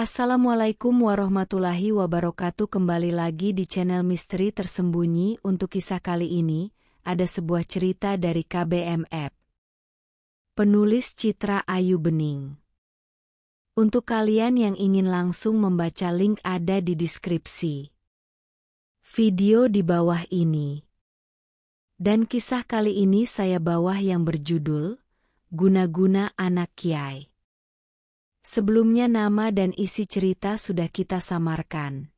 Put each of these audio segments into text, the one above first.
Assalamualaikum warahmatullahi wabarakatuh. Kembali lagi di channel Misteri Tersembunyi. Untuk kisah kali ini, ada sebuah cerita dari KBMF. Penulis Citra Ayu Bening. Untuk kalian yang ingin langsung membaca, link ada di deskripsi video di bawah ini. Dan kisah kali ini saya bawa yang berjudul Guna-Guna Anak Kiai. Sebelumnya nama dan isi cerita sudah kita samarkan.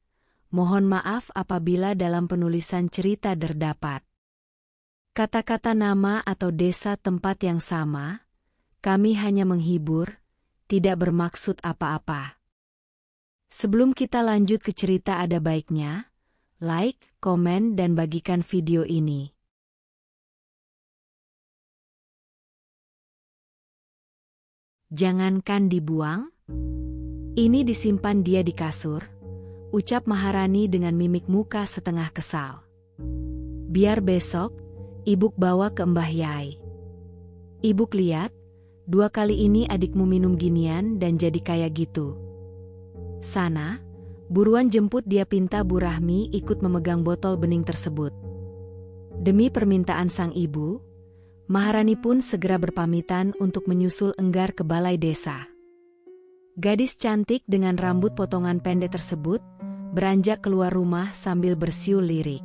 Mohon maaf apabila dalam penulisan cerita terdapat kata-kata nama atau desa tempat yang sama. Kami hanya menghibur, tidak bermaksud apa-apa. Sebelum kita lanjut ke cerita, ada baiknya like, komen, dan bagikan video ini. Jangankan dibuang, ini disimpan dia di kasur, ucap Maharani dengan mimik muka setengah kesal. Biar besok, Ibuk bawa ke Mbah Yai. Ibuk lihat, 2 kali ini adikmu minum ginian dan jadi kayak gitu. Sana, buruan jemput dia, pinta Bu Rahmi ikut memegang botol bening tersebut. Demi permintaan sang ibu, Maharani pun segera berpamitan untuk menyusul Enggar ke balai desa. Gadis cantik dengan rambut potongan pendek tersebut beranjak keluar rumah sambil bersiul lirik.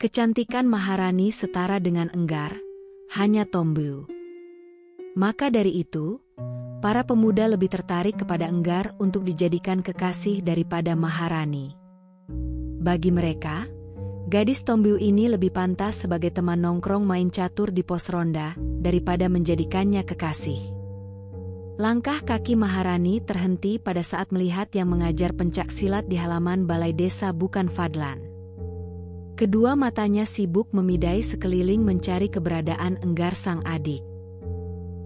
Kecantikan Maharani setara dengan Enggar, hanya tombu. Maka dari itu, para pemuda lebih tertarik kepada Enggar untuk dijadikan kekasih daripada Maharani. Bagi mereka, gadis tombu ini lebih pantas sebagai teman nongkrong main catur di pos ronda daripada menjadikannya kekasih. Langkah kaki Maharani terhenti pada saat melihat yang mengajar pencak silat di halaman balai desa bukan Fadlan. Kedua matanya sibuk memidai sekeliling mencari keberadaan Enggar sang adik.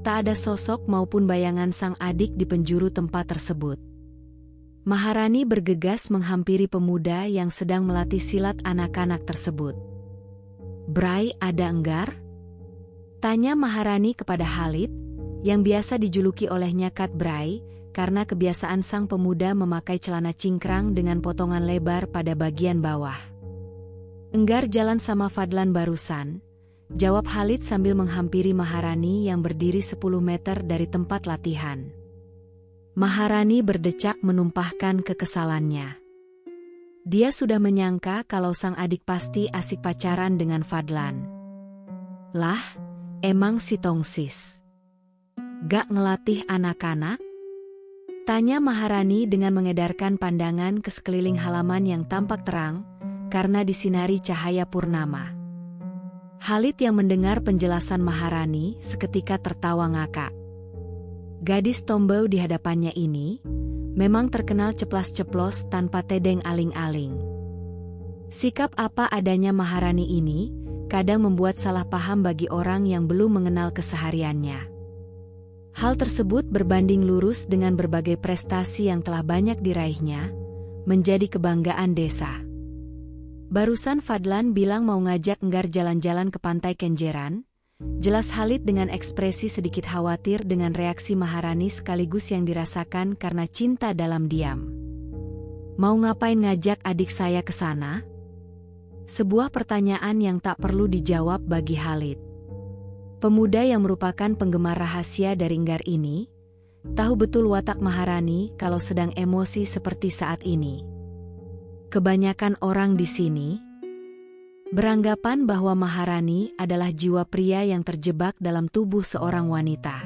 Tak ada sosok maupun bayangan sang adik di penjuru tempat tersebut. Maharani bergegas menghampiri pemuda yang sedang melatih silat anak-anak tersebut. "Bray, ada Enggar?" tanya Maharani kepada Khalid, yang biasa dijuluki olehnya Kat Bray, karena kebiasaan sang pemuda memakai celana cingkrang dengan potongan lebar pada bagian bawah. "Enggar jalan sama Fadlan barusan," jawab Khalid sambil menghampiri Maharani yang berdiri 10 meter dari tempat latihan. Maharani berdecak menumpahkan kekesalannya. Dia sudah menyangka kalau sang adik pasti asik pacaran dengan Fadlan. Lah, emang si tongsis gak ngelatih anak-anak? Tanya Maharani dengan mengedarkan pandangan ke sekeliling halaman yang tampak terang karena disinari cahaya purnama. Khalid yang mendengar penjelasan Maharani seketika tertawa ngakak. Gadis tombau di hadapannya ini memang terkenal ceplas-ceplos tanpa tedeng aling-aling. Sikap apa adanya Maharani ini kadang membuat salah paham bagi orang yang belum mengenal kesehariannya. Hal tersebut berbanding lurus dengan berbagai prestasi yang telah banyak diraihnya, menjadi kebanggaan desa. Barusan Fadlan bilang mau ngajak Enggar jalan-jalan ke pantai Kenjeran. Jelas Khalid dengan ekspresi sedikit khawatir dengan reaksi Maharani sekaligus yang dirasakan karena cinta dalam diam. "Mau ngapain ngajak adik saya ke sana?" Sebuah pertanyaan yang tak perlu dijawab bagi Khalid. Pemuda yang merupakan penggemar rahasia dari Enggar ini tahu betul watak Maharani kalau sedang emosi seperti saat ini. Kebanyakan orang di sini beranggapan bahwa Maharani adalah jiwa pria yang terjebak dalam tubuh seorang wanita.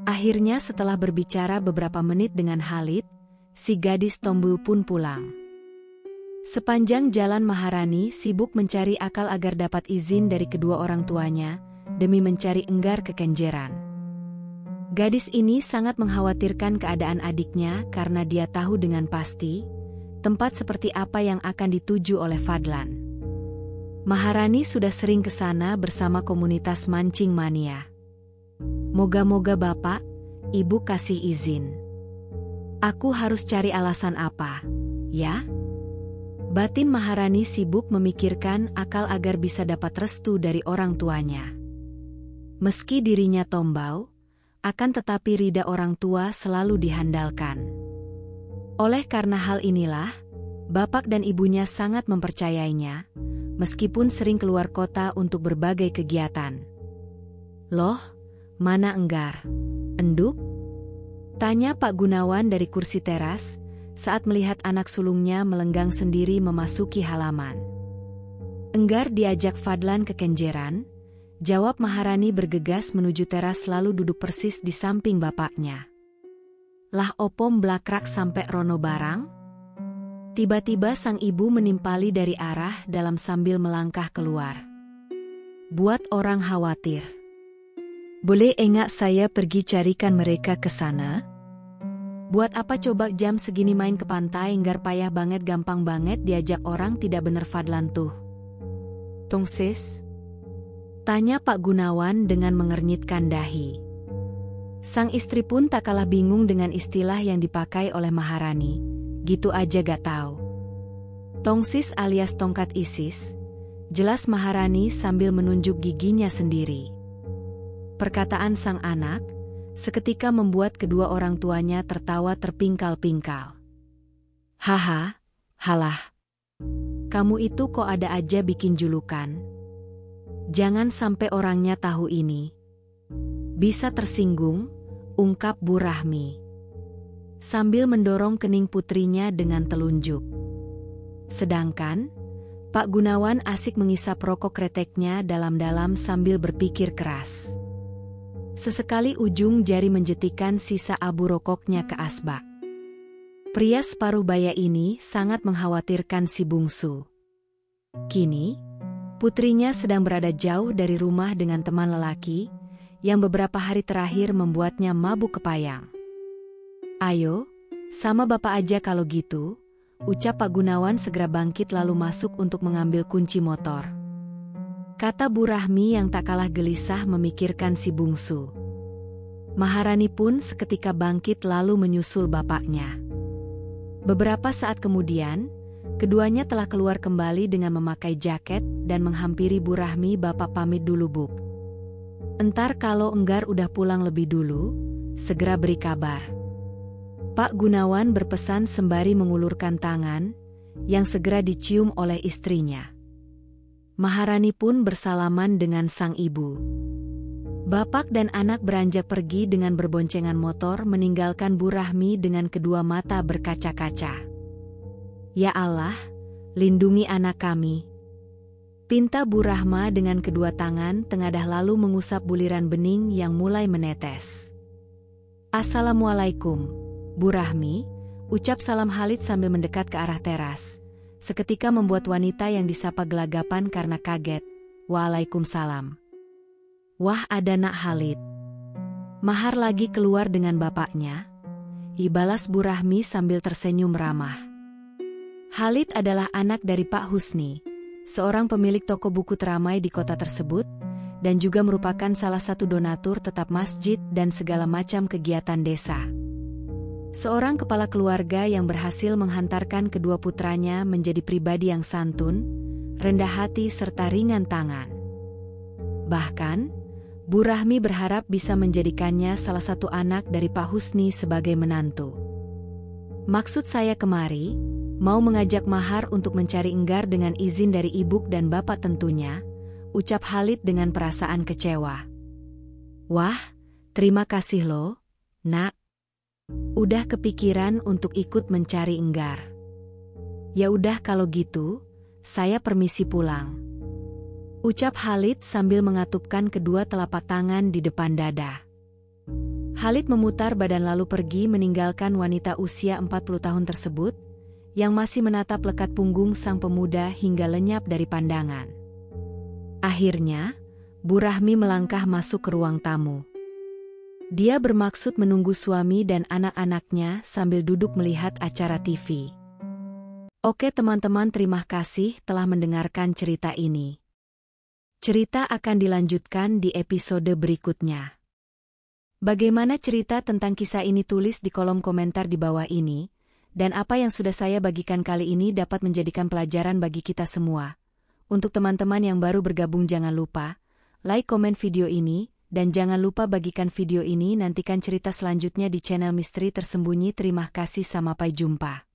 Akhirnya setelah berbicara beberapa menit dengan Khalid, si gadis tombu pun pulang. Sepanjang jalan Maharani sibuk mencari akal agar dapat izin dari kedua orang tuanya demi mencari Enggar ke Kenjeran. Gadis ini sangat mengkhawatirkan keadaan adiknya karena dia tahu dengan pasti tempat seperti apa yang akan dituju oleh Fadlan. Maharani sudah sering ke sana bersama komunitas mancing mania. "Moga-moga Bapak, Ibu kasih izin. Aku harus cari alasan apa, ya?" Batin Maharani sibuk memikirkan akal agar bisa dapat restu dari orang tuanya. Meski dirinya tombau, akan tetapi rida orang tua selalu dihandalkan. Oleh karena hal inilah, bapak dan ibunya sangat mempercayainya, meskipun sering keluar kota untuk berbagai kegiatan. "Loh, mana Enggar? Enduk?" tanya Pak Gunawan dari kursi teras, saat melihat anak sulungnya melenggang sendiri memasuki halaman. "Enggar diajak Fadlan ke Kenjeran," jawab Maharani bergegas menuju teras lalu duduk persis di samping bapaknya. "Lah opom blakrak sampai rono barang?" Tiba-tiba sang ibu menimpali dari arah dalam sambil melangkah keluar. "Buat orang khawatir. Boleh enggak saya pergi carikan mereka ke sana?" "Buat apa coba jam segini main ke pantai, Enggar payah banget, gampang banget diajak orang, tidak bener Fadlan tuh." "Tong sis?" tanya Pak Gunawan dengan mengernyitkan dahi. Sang istri pun tak kalah bingung dengan istilah yang dipakai oleh Maharani. "Gitu aja gak tahu." "Tongsis alias tongkat Isis," jelas Maharani sambil menunjuk giginya sendiri. Perkataan sang anak seketika membuat kedua orang tuanya tertawa terpingkal-pingkal. "Haha, halah. Kamu itu kok ada aja bikin julukan. Jangan sampai orangnya tahu ini. Bisa tersinggung," ungkap Bu Rahmi sambil mendorong kening putrinya dengan telunjuk. Sedangkan Pak Gunawan asik mengisap rokok kreteknya dalam-dalam sambil berpikir keras. Sesekali ujung jari menjetikan sisa abu rokoknya ke asbak. Pria separuh baya ini sangat mengkhawatirkan si bungsu. Kini, putrinya sedang berada jauh dari rumah dengan teman lelaki yang beberapa hari terakhir membuatnya mabuk kepayang. "Ayo, sama bapak aja kalau gitu," ucap Pak Gunawan segera bangkit lalu masuk untuk mengambil kunci motor. Kata Bu Rahmi yang tak kalah gelisah memikirkan si bungsu. Maharani pun seketika bangkit lalu menyusul bapaknya. Beberapa saat kemudian, keduanya telah keluar kembali dengan memakai jaket dan menghampiri Bu Rahmi. "Bapak pamit dulu, Buk. Entar kalau Enggar udah pulang lebih dulu, segera beri kabar." Pak Gunawan berpesan sembari mengulurkan tangan, yang segera dicium oleh istrinya. Maharani pun bersalaman dengan sang ibu. Bapak dan anak beranjak pergi dengan berboncengan motor meninggalkan Bu Rahmi dengan kedua mata berkaca-kaca. "Ya Allah, lindungi anak kami," pinta Bu Rahma dengan kedua tangan tengadah lalu mengusap buliran bening yang mulai menetes. "Assalamualaikum, Bu Rahmi," ucap salam Khalid sambil mendekat ke arah teras. Seketika membuat wanita yang disapa gelagapan karena kaget. "Waalaikumsalam." "Wah, ada nak Khalid. Mahar lagi keluar dengan bapaknya?" Ibalas Bu Rahmi sambil tersenyum ramah. Khalid adalah anak dari Pak Husni, seorang pemilik toko buku teramai di kota tersebut, dan juga merupakan salah satu donatur tetap masjid dan segala macam kegiatan desa. Seorang kepala keluarga yang berhasil menghantarkan kedua putranya menjadi pribadi yang santun, rendah hati serta ringan tangan. Bahkan, Bu Rahmi berharap bisa menjadikannya salah satu anak dari Pak Husni sebagai menantu. "Maksud saya kemari, mau mengajak Mahar untuk mencari Enggar dengan izin dari ibu dan bapak tentunya," ucap Khalid dengan perasaan kecewa. "Wah, terima kasih loh, nak. Udah kepikiran untuk ikut mencari Enggar. Ya udah kalau gitu, saya permisi pulang," ucap Khalid sambil mengatupkan kedua telapak tangan di depan dada. Khalid memutar badan lalu pergi meninggalkan wanita usia 40 tahun tersebut, yang masih menatap lekat punggung sang pemuda hingga lenyap dari pandangan. Akhirnya, Bu Rahmi melangkah masuk ke ruang tamu. Dia bermaksud menunggu suami dan anak-anaknya sambil duduk melihat acara TV. Oke teman-teman, terima kasih telah mendengarkan cerita ini. Cerita akan dilanjutkan di episode berikutnya. Bagaimana cerita tentang kisah ini, tulis di kolom komentar di bawah ini, dan apa yang sudah saya bagikan kali ini dapat menjadikan pelajaran bagi kita semua. Untuk teman-teman yang baru bergabung jangan lupa like, komen video ini, Dan jangan lupa bagikan video ini, nantikan cerita selanjutnya di channel Misteri Tersembunyi. Terima kasih, sampai jumpa.